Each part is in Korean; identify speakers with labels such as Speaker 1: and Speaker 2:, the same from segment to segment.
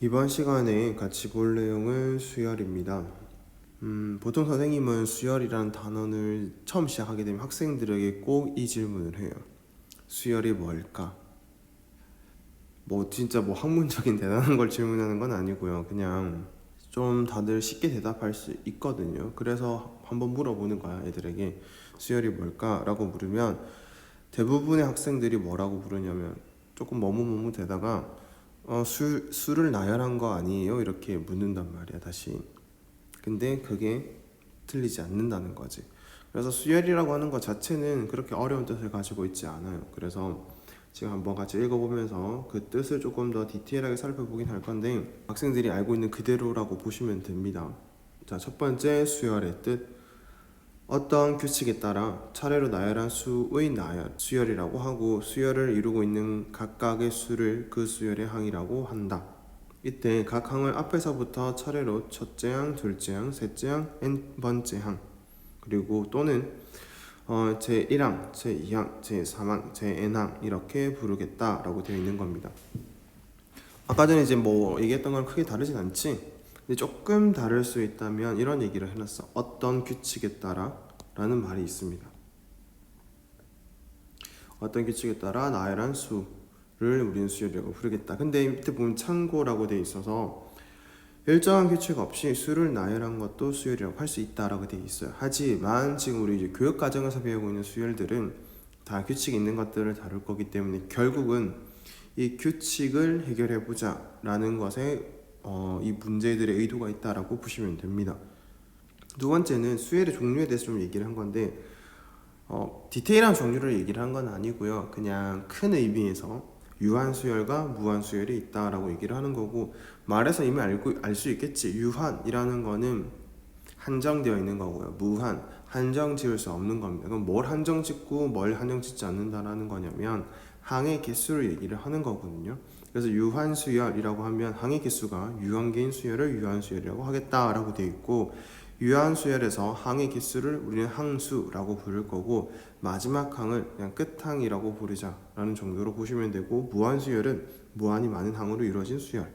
Speaker 1: 이번 시간에 같이 볼 내용은 수열입니다. 보통 선생님은 수열이라는 단어를 처음 시작하게 되면 학생들에게 꼭 이 질문을 해요. 수열이 뭘까? 진짜 학문적인 대단한 걸 질문하는 건 아니고요. 그냥 좀 다들 쉽게 대답할 수 있거든요. 그래서 한번 물어보는 거야, 애들에게. 수열이 뭘까? 라고 물으면 대부분의 학생들이 뭐라고 부르냐면 조금 머뭇머뭇대다가 술을 나열한 거 아니에요? 이렇게 묻는단 말이야, 다시. 근데 그게 틀리지 않는다는 거지. 그래서 수열이라고 하는 것 자체는 그렇게 어려운 뜻을 가지고 있지 않아요. 그래서 지금 한번 같이 읽어보면서 그 뜻을 조금 더 디테일하게 살펴보긴 할 건데 학생들이 알고 있는 그대로라고 보시면 됩니다. 자, 첫 번째 수열의 뜻. 어떤 규칙에 따라 차례로 나열한 수의 나열, 수열이라고 하고 수열을 이루고 있는 각각의 수를 그 수열의 항이라고 한다. 이때 각 항을 앞에서부터 차례로 첫째 항, 둘째 항, 셋째 항, n번째 항 그리고 또는 제1항, 제2항, 제3항, 제-n항 이렇게 부르겠다라고 되어 있는 겁니다. 아까 전에 이제 얘기했던 건 크게 다르진 않지. 근데 조금 다를 수 있다면 이런 얘기를 해놨어. 어떤 규칙에 따라 라는 말이 있습니다. 어떤 규칙에 따라 나열한 수를 우리는 수열이라고 부르겠다. 근데 밑에 보면 참고라고 돼 있어서 일정한 규칙 없이 수를 나열한 것도 수열이라고 할 수 있다라고 돼 있어요. 하지만 지금 우리 이제 교육 과정에서 배우고 있는 수열들은 다 규칙 있는 것들을 다룰 거기 때문에 결국은 이 규칙을 해결해 보자라는 것에 이 문제들의 의도가 있다라고 보시면 됩니다. 두 번째는 수열의 종류에 대해서 좀 얘기를 한 건데 디테일한 종류를 얘기를 한 건 아니고요. 그냥 큰 의미에서 유한수열과 무한수열이 있다라고 얘기를 하는 거고, 말에서 이미 알 수 있겠지. 유한이라는 거는 한정되어 있는 거고요. 무한, 한정 지을 수 없는 겁니다. 그럼 뭘 한정 짓고 뭘 한정 짓지 않는다라는 거냐면 항의 개수를 얘기를 하는 거거든요. 그래서 유한수열이라고 하면 항의 개수가 유한계인 수열을 유한수열이라고 하겠다라고 되어 있고, 유한수열에서 항의 개수를 우리는 항수라고 부를 거고 마지막 항을 그냥 끝항이라고 부르자라는 정도로 보시면 되고, 무한수열은 무한히 많은 항으로 이루어진 수열.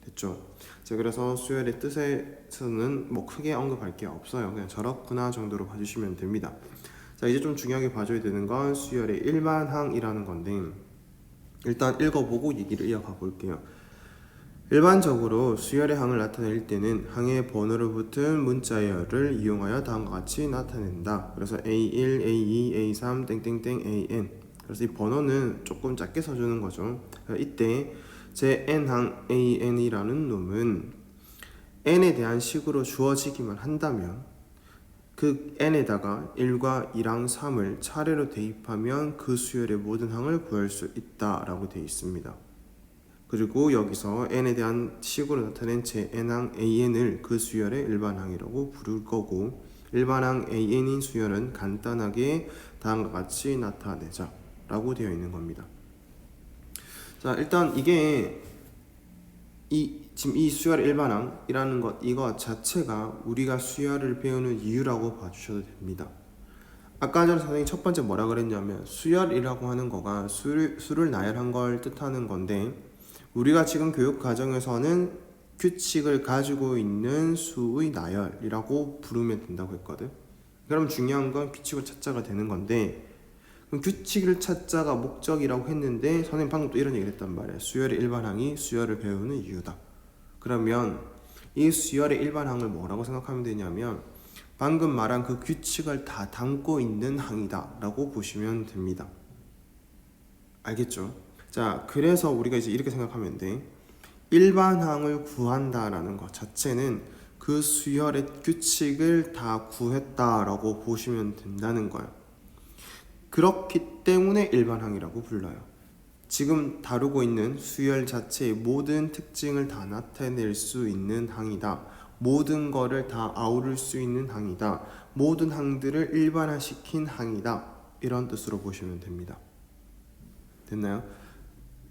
Speaker 1: 됐죠? 자, 그래서 수열의 뜻에서는 크게 언급할 게 없어요. 그냥 저렇구나 정도로 봐주시면 됩니다. 자, 이제 좀 중요하게 봐줘야 되는 건 수열의 일반항이라는 건데, 일단 읽어보고 얘기를 이어가 볼게요. 일반적으로 수열의 항을 나타낼 때는 항의 번호로 붙은 문자열을 이용하여 다음과 같이 나타낸다. 그래서 A1, A2, A3, 땡땡땡, AN. 그래서 이 번호는 조금 작게 써주는 거죠. 이때 제 n항 AN이라는 놈은 n에 대한 식으로 주어지기만 한다면 그 n에다가 1과 2랑 3을 차례로 대입하면 그 수열의 모든 항을 구할 수 있다라고 되어 있습니다. 그리고 여기서 n에 대한 식으로 나타낸 제 n항 AN을 그 수열의 일반항이라고 부를 거고, 일반항 AN인 수열은 간단하게 다음과 같이 나타내자 라고 되어 있는 겁니다. 자, 일단 이게 지금 이 수열 일반항이라는 것, 이거 자체가 우리가 수열을 배우는 이유라고 봐주셔도 됩니다. 아까 전에 선생님이 첫 번째 뭐라 그랬냐면 수열이라고 하는 거가 수를 나열한 걸 뜻하는 건데, 우리가 지금 교육 과정에서는 규칙을 가지고 있는 수의 나열이라고 부르면 된다고 했거든. 그럼 중요한 건 규칙을 찾자가 되는 건데, 그럼 규칙을 찾자가 목적이라고 했는데 선생님 방금 또 이런 얘기를 했단 말이야. 수열의 일반항이 수열을 배우는 이유다. 그러면 이 수열의 일반항을 뭐라고 생각하면 되냐면 방금 말한 그 규칙을 다 담고 있는 항이다 라고 보시면 됩니다. 알겠죠? 자, 그래서 우리가 이제 이렇게 생각하면 돼. 일반항을 구한다라는 것 자체는 그 수열의 규칙을 다 구했다라고 보시면 된다는 거예요. 그렇기 때문에 일반항이라고 불러요. 지금 다루고 있는 수열 자체의 모든 특징을 다 나타낼 수 있는 항이다. 모든 거를 다 아우를 수 있는 항이다. 모든 항들을 일반화시킨 항이다. 이런 뜻으로 보시면 됩니다. 됐나요?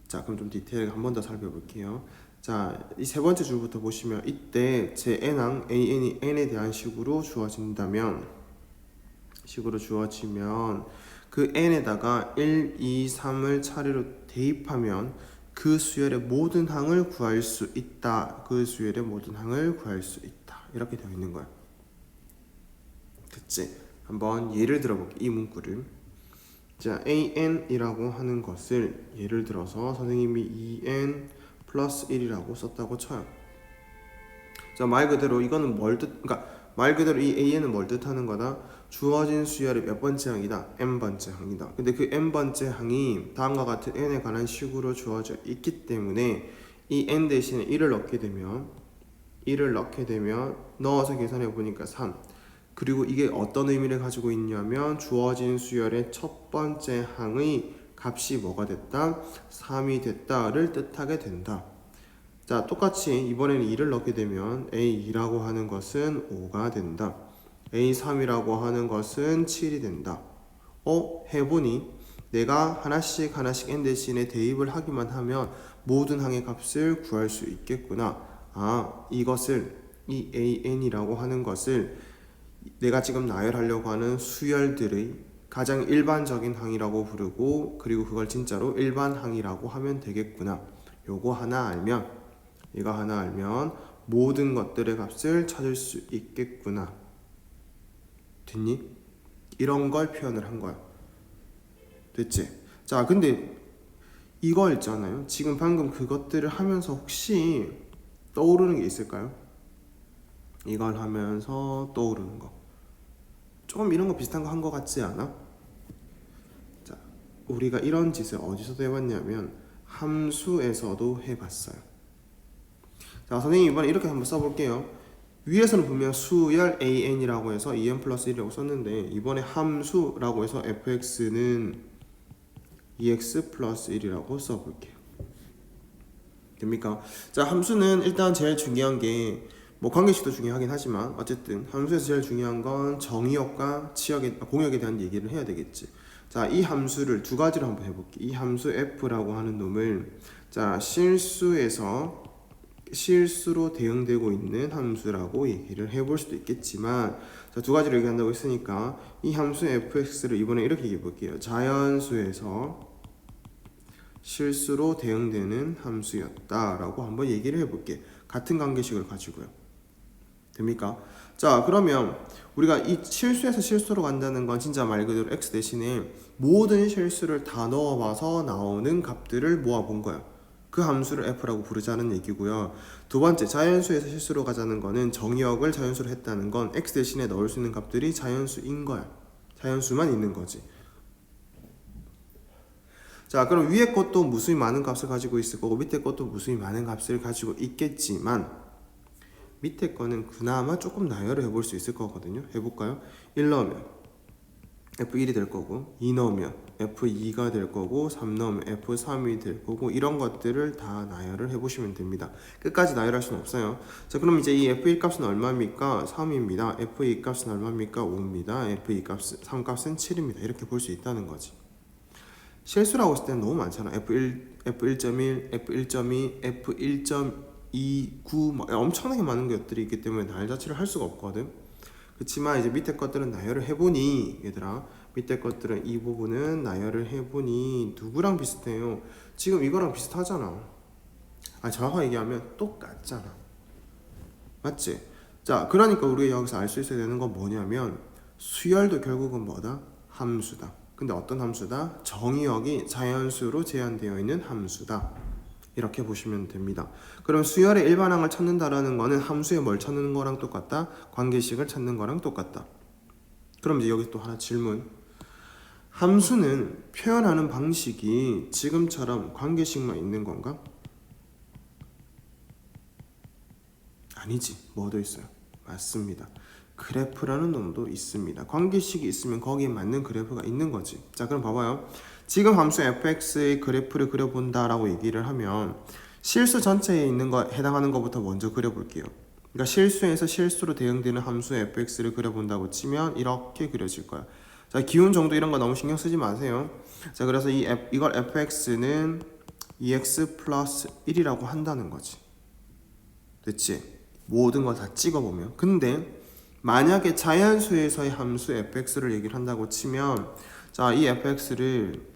Speaker 1: 자, 그럼 좀 디테일하게 한 번 더 살펴볼게요. 자, 이 세 번째 줄부터 보시면 이때 제 n항 AN이 n에 대한 식으로 주어지면 그 n에다가 1, 2, 3을 차례로 대입하면 그 수열의 모든 항을 구할 수 있다. 그 수열의 모든 항을 구할 수 있다. 이렇게 되어 있는 거야. 됐지? 한번 예를 들어볼게. 이 문구를. 자, an이라고 하는 것을 예를 들어서 선생님이 2n 플러스 1이라고 썼다고 쳐요. 자, 말 그대로 이거는 그러니까 말 그대로 이 an은 뭘 뜻하는 거다? 주어진 수열의 몇 번째 항이다? n번째 항이다. 근데 그 n번째 항이 다음과 같은 n에 관한 식으로 주어져 있기 때문에 이 n 대신에 1을 넣게 되면 넣어서 계산해 보니까 3. 그리고 이게 어떤 의미를 가지고 있냐면 주어진 수열의 첫 번째 항의 값이 뭐가 됐다? 3이 됐다를 뜻하게 된다. 자, 똑같이 이번에는 2를 넣게 되면 A2라고 하는 것은 5가 된다. A3이라고 하는 것은 7이 된다. 해보니 내가 하나씩 n 대신에 대입을 하기만 하면 모든 항의 값을 구할 수 있겠구나. 이 AN이라고 하는 것을 내가 지금 나열하려고 하는 수열들의 가장 일반적인 항이라고 부르고, 그리고 그걸 진짜로 일반항이라고 하면 되겠구나. 이거 하나 알면 모든 것들의 값을 찾을 수 있겠구나. 됐니? 이런 걸 표현을 한 거야. 됐지? 자, 근데 이거 있잖아요. 지금 방금 그것들을 하면서 혹시 떠오르는 게 있을까요? 이걸 하면서 떠오르는 거. 조금 이런 거 비슷한 거 한 거 같지 않아? 자, 우리가 이런 짓을 어디서도 해봤냐면 함수에서도 해봤어요. 자, 선생님 이번에 이렇게 한번 써볼게요. 위에서는 분명 수열 an이라고 해서 2n 플러스 1이라고 썼는데, 이번에 함수라고 해서 fx는 2x 플러스 1이라고 써볼게요. 됩니까? 자, 함수는 일단 제일 중요한 게 관계식도 중요하긴 하지만 어쨌든 함수에서 제일 중요한 건 정의역과 공역에 대한 얘기를 해야 되겠지. 자, 이 함수를 두 가지로 한번 해볼게. 이 함수 f라고 하는 놈을 자, 실수로 대응되고 있는 함수라고 얘기를 해볼 수도 있겠지만, 자, 두 가지로 얘기한다고 했으니까 이 함수 fx를 이번에 이렇게 얘기해 볼게요. 자연수에서 실수로 대응되는 함수였다라고 한번 얘기를 해볼게. 같은 관계식을 가지고요. 됩니까? 자, 그러면 우리가 이 실수에서 실수로 간다는 건 진짜 말 그대로 x 대신에 모든 실수를 다 넣어봐서 나오는 값들을 모아본 거야. 그 함수를 f라고 부르자는 얘기고요. 두 번째, 자연수에서 실수로 가자는 거는 정의역을 자연수로 했다는 건 x 대신에 넣을 수 있는 값들이 자연수인 거야. 자연수만 있는 거지. 자, 그럼 위에 것도 무수히 많은 값을 가지고 있을 거고 밑에 것도 무수히 많은 값을 가지고 있겠지만, 밑에 거는 그나마 조금 나열을 해볼 수 있을 거거든요. 해볼까요? 1 넣으면 F1이 될 거고, 2 넣으면 F2가 될 거고, 3 넣으면 F3이 될 거고, 이런 것들을 다 나열을 해보시면 됩니다. 끝까지 나열할 수는 없어요. 자, 그럼 이제 이 F1 값은 얼마입니까? 3입니다. F2 값은 얼마입니까? 5입니다. F2 값은 3 값은 7입니다. 이렇게 볼 수 있다는 거지. 실수라고 했을 때는 너무 많잖아. F1, F1.1, F1.2, F1.2, 9 엄청나게 많은 것들이 있기 때문에 나열 자체를 할 수가 없거든. 그렇지만 이제 밑에 것들은 나열을 해보니, 얘들아, 밑에 것들은 이 부분은 나열을 해보니 누구랑 비슷해요? 지금 이거랑 비슷하잖아. 정확하게 얘기하면 똑같잖아. 맞지? 자, 그러니까 우리가 여기서 알 수 있어야 되는 건 뭐냐면 수열도 결국은 뭐다? 함수다. 근데 어떤 함수다? 정의역이 자연수로 제한되어 있는 함수다. 이렇게 보시면 됩니다. 그럼 수열의 일반항을 찾는다라는 거는 함수에 뭘 찾는 거랑 똑같다? 관계식을 찾는 거랑 똑같다. 그럼 이제 여기 또 하나 질문. 함수는 표현하는 방식이 지금처럼 관계식만 있는 건가? 아니지. 뭐도 있어요. 맞습니다. 그래프라는 놈도 있습니다. 관계식이 있으면 거기에 맞는 그래프가 있는 거지. 자, 그럼 봐봐요. 지금 함수 fx의 그래프를 그려본다라고 얘기를 하면 실수 전체에 있는 거 해당하는 것부터 먼저 그려볼게요. 그러니까 실수에서 실수로 대응되는 함수 fx를 그려본다고 치면 이렇게 그려질 거야. 자, 기운 정도 이런 거 너무 신경 쓰지 마세요. 자, 그래서 이걸 fx는 2x 플러스 1이라고 한다는 거지. 됐지? 모든 거 다 찍어보면. 근데 만약에 자연수에서의 함수 fx를 얘기를 한다고 치면, 자, 이 fx를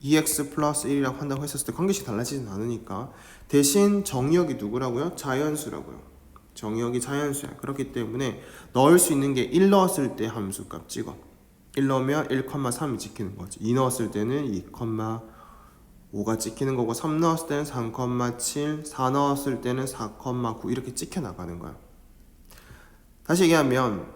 Speaker 1: 2x 플러스 1이라고 한다고 했었을 때 관계식 달라지진 않으니까 대신 정의역이 누구라고요? 자연수라고요. 정의역이 자연수야. 그렇기 때문에 넣을 수 있는 게 1 넣었을 때 함수값 찍어. 1 넣으면 1,3이 찍히는 거지. 2 넣었을 때는 2,5가 찍히는 거고 3 넣었을 때는 3,7, 4 넣었을 때는 4,9 이렇게 찍혀 나가는 거야. 다시 얘기하면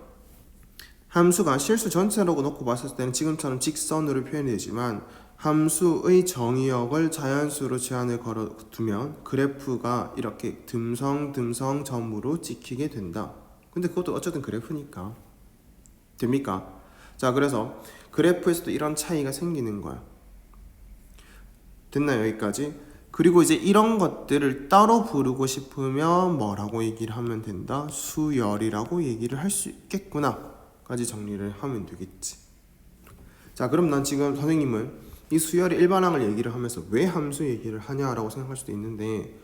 Speaker 1: 함수가 실수 전체라고 놓고 봤을 때는 지금처럼 직선으로 표현이 되지만 함수의 정의역을 자연수로 제한을 걸어두면 그래프가 이렇게 듬성듬성 점으로 찍히게 된다. 근데 그것도 어쨌든 그래프니까 됩니까? 자, 그래서 그래프에서도 이런 차이가 생기는 거야. 됐나요? 여기까지? 그리고 이제 이런 것들을 따로 부르고 싶으면 뭐라고 얘기를 하면 된다? 수열이라고 얘기를 할 수 있겠구나 까지 정리를 하면 되겠지. 자, 그럼 난 지금 선생님은 이 수열의 일반항을 얘기를 하면서 왜 함수 얘기를 하냐라고 생각할 수도 있는데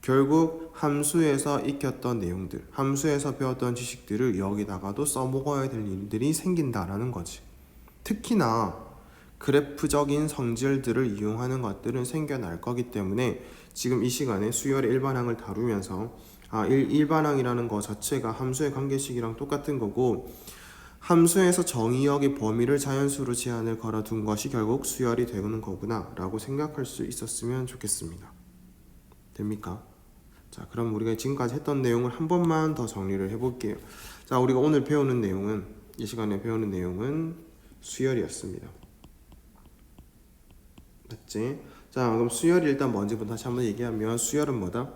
Speaker 1: 결국 함수에서 익혔던 내용들, 함수에서 배웠던 지식들을 여기다가도 써먹어야 될 일들이 생긴다라는 거지. 특히나 그래프적인 성질들을 이용하는 것들은 생겨날 거기 때문에 지금 이 시간에 수열의 일반항을 다루면서 일반항이라는 거 자체가 함수의 관계식이랑 똑같은 거고 함수에서 정의역의 범위를 자연수로 제한을 걸어둔 것이 결국 수열이 되는 거구나 라고 생각할 수 있었으면 좋겠습니다. 됩니까? 자, 그럼 우리가 지금까지 했던 내용을 한 번만 더 정리를 해볼게요. 자, 우리가 오늘 배우는 내용은 이 시간에 배우는 내용은 수열이었습니다. 맞지? 자, 그럼 수열이 일단 뭔지부터 다시 한번 얘기하면 수열은 뭐다?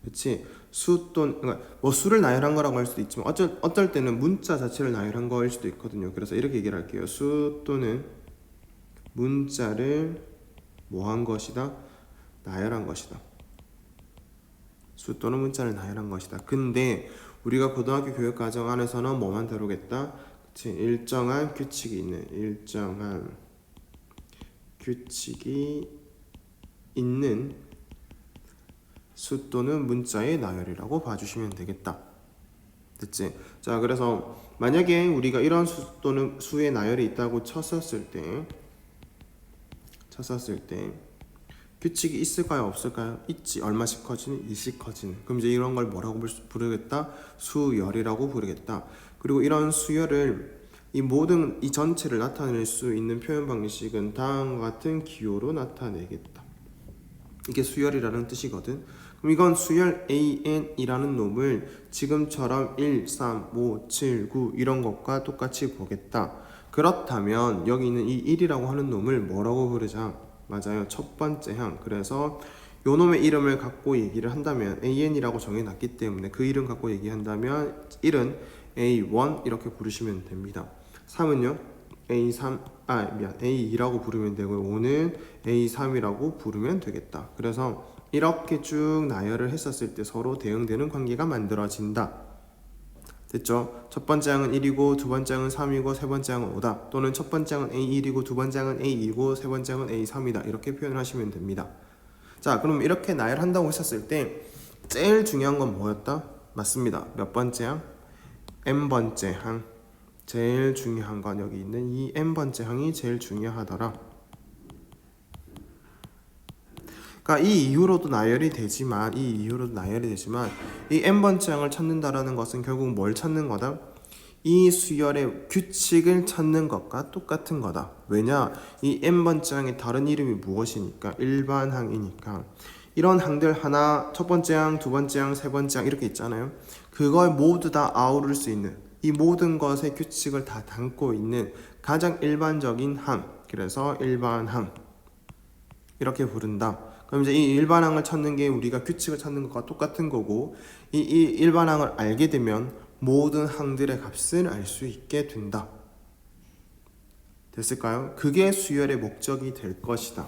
Speaker 1: 그렇지? 수 또는 그러니까 뭐 수를 나열한 거라고 할 수도 있지만 어떨 때는 문자 자체를 나열한 거일 수도 있거든요. 그래서 이렇게 얘기를 할게요. 수 또는 문자를 뭐 한 것이다? 나열한 것이다. 수 또는 문자를 나열한 것이다. 근데 우리가 고등학교 교육 과정 안에서는 뭐만 다루겠다? 그치? 일정한 규칙이 있는 수 또는 문자의 나열이라고 봐주시면 되겠다. 됐지? 자, 그래서 만약에 우리가 이런 수 또는 수의 나열이 있다고 쳤었을 때 규칙이 있을까요? 없을까요? 있지. 얼마씩 커지는? 2씩 커지는. 그럼 이제 이런 걸 뭐라고 부르겠다? 수열이라고 부르겠다. 그리고 이런 수열을 이 전체를 나타낼 수 있는 표현 방식은 다음과 같은 기호로 나타내겠다. 이게 수열이라는 뜻이거든. 그럼 이건 수열 AN이라는 놈을 지금처럼 1, 3, 5, 7, 9 이런 것과 똑같이 보겠다. 그렇다면 여기 있는 이 1이라고 하는 놈을 뭐라고 부르자? 맞아요. 첫 번째 항. 그래서 요 놈의 이름을 갖고 얘기를 한다면 AN이라고 정해놨기 때문에 그 이름 갖고 얘기한다면 1은 A1 이렇게 부르시면 됩니다. 3은요? A2라고 부르면 되고요. 5는 A3이라고 부르면 되겠다. 그래서 이렇게 쭉 나열을 했었을 때 서로 대응되는 관계가 만들어진다. 됐죠? 첫 번째 항은 1이고 두 번째 항은 3이고 세 번째 항은 5다. 또는 첫 번째 항은 A1이고 두 번째 항은 A2고 세 번째 항은 A3이다. 이렇게 표현을 하시면 됩니다. 자, 그럼 이렇게 나열한다고 했었을 때 제일 중요한 건 뭐였다? 맞습니다. 몇 번째 항? N번째 항. 제일 중요한 건 여기 있는 이 N번째 항이 제일 중요하더라. 그러니까 이 이후로도 나열이 되지만 이 N번째 항을 찾는다라는 것은 결국 뭘 찾는 거다? 이 수열의 규칙을 찾는 것과 똑같은 거다. 왜냐? 이 N번째 항의 다른 이름이 무엇이니까? 일반항이니까. 이런 항들 하나, 첫 번째 항, 두 번째 항, 세 번째 항 이렇게 있잖아요. 그걸 모두 다 아우를 수 있는 이 모든 것의 규칙을 다 담고 있는 가장 일반적인 항. 그래서 일반항 이렇게 부른다. 그럼 이제 이 일반항을 찾는 게 우리가 규칙을 찾는 것과 똑같은 거고 이 일반항을 알게 되면 모든 항들의 값을 알 수 있게 된다. 됐을까요? 그게 수열의 목적이 될 것이다.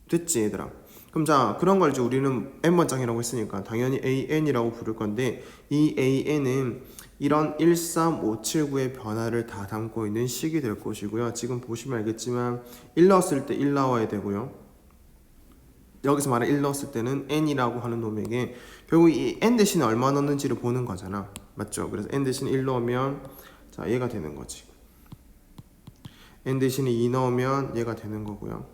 Speaker 1: 됐지 얘들아? 그럼 자, 그런 걸 이제 우리는 N번장이라고 했으니까 당연히 AN이라고 부를 건데 이 AN은 이런 1, 3, 5, 7, 9의 변화를 다 담고 있는 식이 될 것이고요. 지금 보시면 알겠지만 1 넣었을 때 1 나와야 되고요. 여기서 말한 1 넣었을 때는 N이라고 하는 놈에게 결국 이 N 대신에 얼마 넣는지를 보는 거잖아. 맞죠? 그래서 N 대신에 1 넣으면 자, 얘가 되는 거지. n 대신에 2 넣으면 얘가 되는 거고요.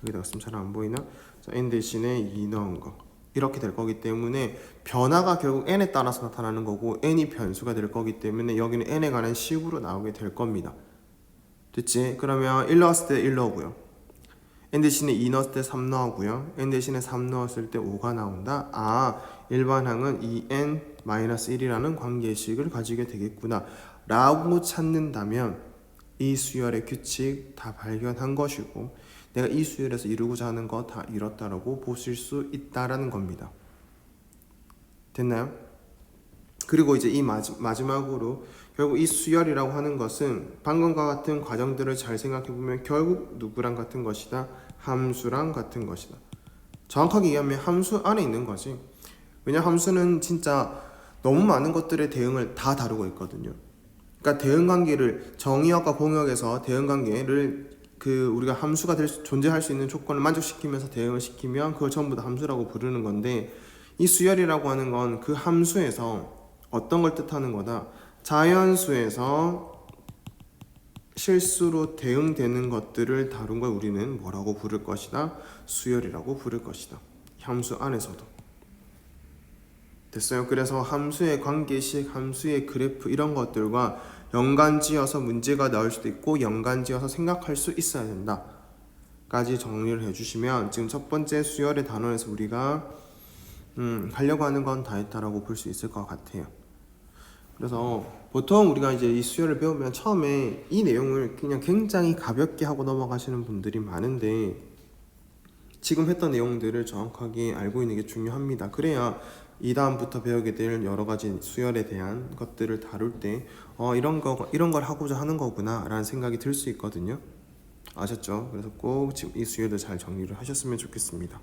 Speaker 1: 여기다가 쓰면 잘 안 보이나? 자, n 대신에 2 넣은 거 이렇게 될 거기 때문에 변화가 결국 n에 따라서 나타나는 거고 n이 변수가 될 거기 때문에 여기는 n에 관한 식으로 나오게 될 겁니다. 됐지? 그러면 1 넣었을 때 1 넣고요. n 대신에 2 넣었을 때 3 넣고요. n 대신에 3 넣었을 때 5가 나온다. 아, 일반항은 2n-1이라는 관계식을 가지게 되겠구나 라고 찾는다면 이 수열의 규칙 다 발견한 것이고 내가 이 수열에서 이루고자 하는 거 다 이뤘다라고 보실 수 있다라는 겁니다. 됐나요? 그리고 이제 이 마지막으로 결국 이 수열이라고 하는 것은 방금과 같은 과정들을 잘 생각해 보면 결국 누구랑 같은 것이다? 함수랑 같은 것이다. 정확하게 얘기하면 함수 안에 있는 거지. 왜냐 함수는 진짜 너무 많은 것들의 대응을 다 다루고 있거든요. 그러니까 대응관계를 정의역과 공역에서 대응관계를 우리가 함수가 존재할 수 있는 조건을 만족시키면서 대응을 시키면 그걸 전부 다 함수라고 부르는 건데 이 수열이라고 하는 건 그 함수에서 어떤 걸 뜻하는 거다? 자연수에서 실수로 대응되는 것들을 다룬 걸 우리는 뭐라고 부를 것이다? 수열이라고 부를 것이다. 함수 안에서도. 됐어요? 그래서 함수의 관계식, 함수의 그래프 이런 것들과 연관지어서 문제가 나올 수도 있고 연관지어서 생각할 수 있어야 된다 까지 정리를 해주시면 지금 첫 번째 수열의 단원에서 우리가 하려고 하는 건 다 했다라고 볼 수 있을 것 같아요. 그래서 보통 우리가 이제 이 수열을 배우면 처음에 이 내용을 그냥 굉장히 가볍게 하고 넘어가시는 분들이 많은데 지금 했던 내용들을 정확하게 알고 있는 게 중요합니다. 그래야 이 다음부터 배우게 될 여러 가지 수열에 대한 것들을 다룰 때 이런 걸 하고자 하는 거구나 라는 생각이 들 수 있거든요. 아셨죠? 그래서 꼭 지금 이 수열을 잘 정리를 하셨으면 좋겠습니다.